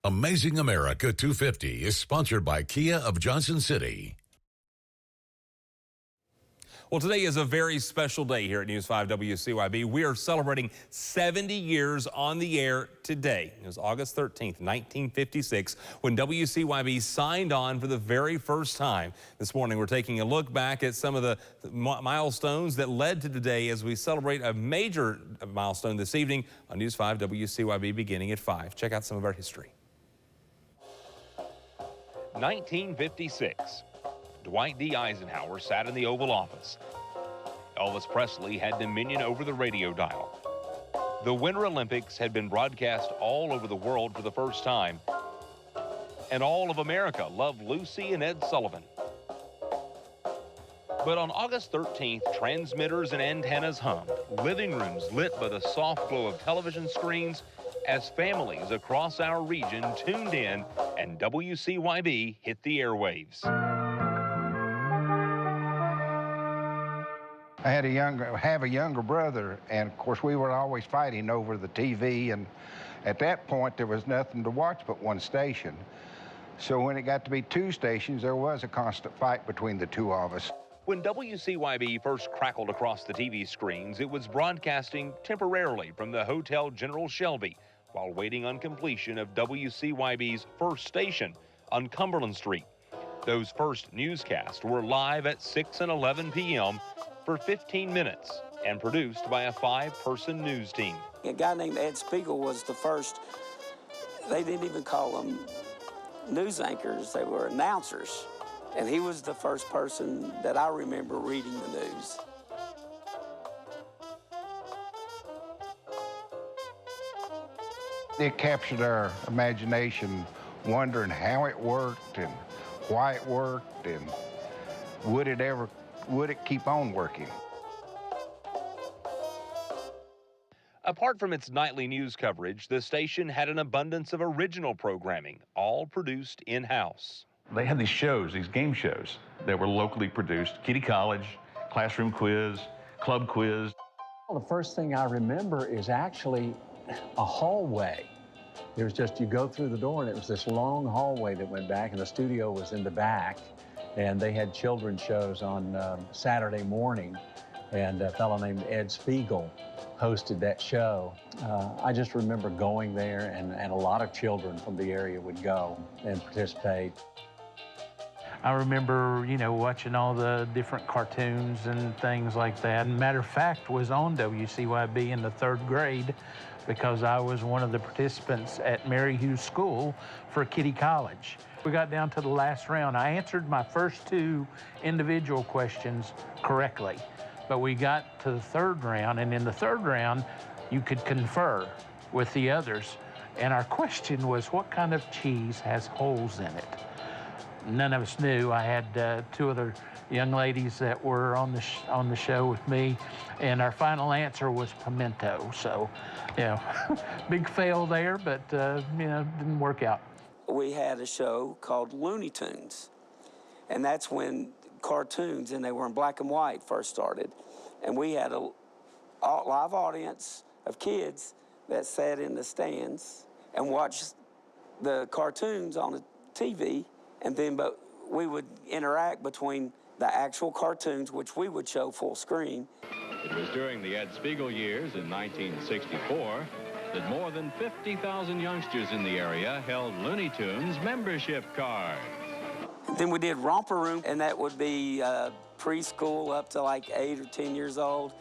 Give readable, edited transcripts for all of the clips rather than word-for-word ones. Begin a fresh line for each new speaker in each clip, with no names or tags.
Amazing America 250 is sponsored by Kia of Johnson City.
Well, today is a very special day here at News 5 WCYB. We are celebrating 70 years on the air today. It was August 13th, 1956, when WCYB signed on for the very first time. This morning, we're taking a look back at some of the milestones that led to today as we celebrate a major milestone this evening on News 5 WCYB beginning at 5. Check out some of our history. 1956. Dwight D. Eisenhower sat in the Oval Office. Elvis Presley had dominion over the radio dial. The Winter Olympics had been broadcast all over the world for the first time. And all of America loved Lucy and Ed Sullivan. But on August 13th, transmitters and antennas hummed, living rooms lit by the soft glow of television screens as families across our region tuned in and WCYB hit the airwaves.
I have a younger brother, and of course we were always fighting over the TV, and at that point there was nothing to watch but one station. So when it got to be two stations, there was a constant fight between the two of us.
When WCYB first crackled across the TV screens, it was broadcasting temporarily from the Hotel General Shelby while waiting on completion of WCYB's first station on Cumberland Street. Those first newscasts were live at 6 and 11 p.m. for 15 minutes and produced by a 5-person news team.
A guy named Ed Spiegel was the first. They didn't even call them news anchors, they were announcers. And he was the first person that I remember reading the news.
It captured our imagination, wondering how it worked and why it worked, and would it keep on working?
Apart from its nightly news coverage, the station had an abundance of original programming, all produced in-house.
They had these shows, these game shows that were locally produced. Kitty College, Classroom Quiz, Club Quiz.
Well, the first thing I remember is actually a hallway. It was just, you go through the door and it was this long hallway that went back, and the studio was in the back. And they had children's shows on Saturday morning, and a fellow named Ed Spiegel hosted that show. I just remember going there, and a lot of children from the area would go and participate.
I remember, watching all the different cartoons and things like that. And matter of fact, was on WCYB in the 3rd grade because I was one of the participants at Mary Hughes School for Kitty College. We got down to the last round. I answered my first 2 individual questions correctly, but we got to the 3rd round, and in the 3rd round, you could confer with the others. And our question was, what kind of cheese has holes in it? None of us knew. I had 2 other young ladies that were on the show with me, and our final answer was pimento. So, big fail there, but didn't work out.
We had a show called Looney Tunes, and that's when cartoons, and they were in black and white, first started. And we had a live audience of kids that sat in the stands and watched the cartoons on the TV, and then but we would interact between the actual cartoons, which we would show full screen.
It was during the Ed Spiegel years in 1964 that more than 50,000 youngsters in the area held Looney Tunes membership cards.
Then we did Romper Room, and that would be preschool up to like 8 or 10 years old.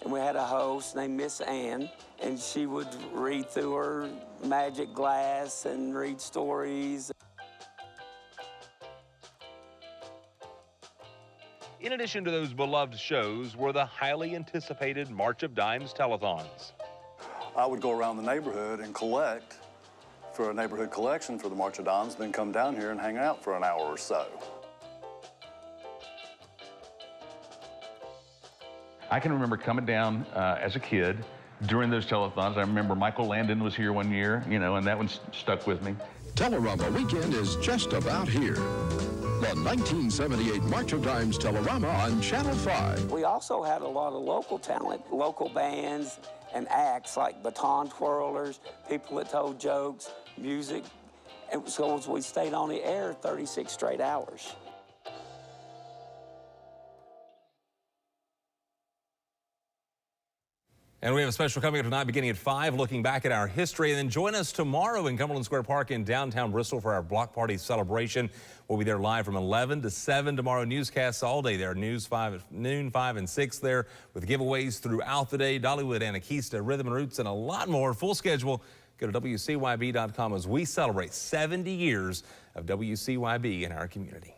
And we had a host named Miss Ann, and she would read through her magic glass and read stories.
In addition to those beloved shows were the highly anticipated March of Dimes telethons.
I would go around the neighborhood and collect for a neighborhood collection for the March of Dimes, then come down here and hang out for an hour or so.
I can remember coming down as a kid during those telethons. I remember Michael Landon was here one year, and that one stuck with me.
Telerama Weekend is just about here. The 1978 March of Dimes Telerama on Channel 5.
We also had a lot of local talent, local bands and acts like baton twirlers, people that told jokes, music And so we stayed on the air 36 straight hours.
And we have a special coming up tonight beginning at 5, looking back at our history. And then join us tomorrow in Cumberland Square Park in downtown Bristol for our block party celebration. We'll be there live from 11 to 7 tomorrow. Newscasts all day there. News 5 at noon, 5 and 6 there with giveaways throughout the day. Dollywood, Anarchista, Rhythm and Roots, and a lot more. Full schedule. Go to WCYB.com as we celebrate 70 years of WCYB in our community.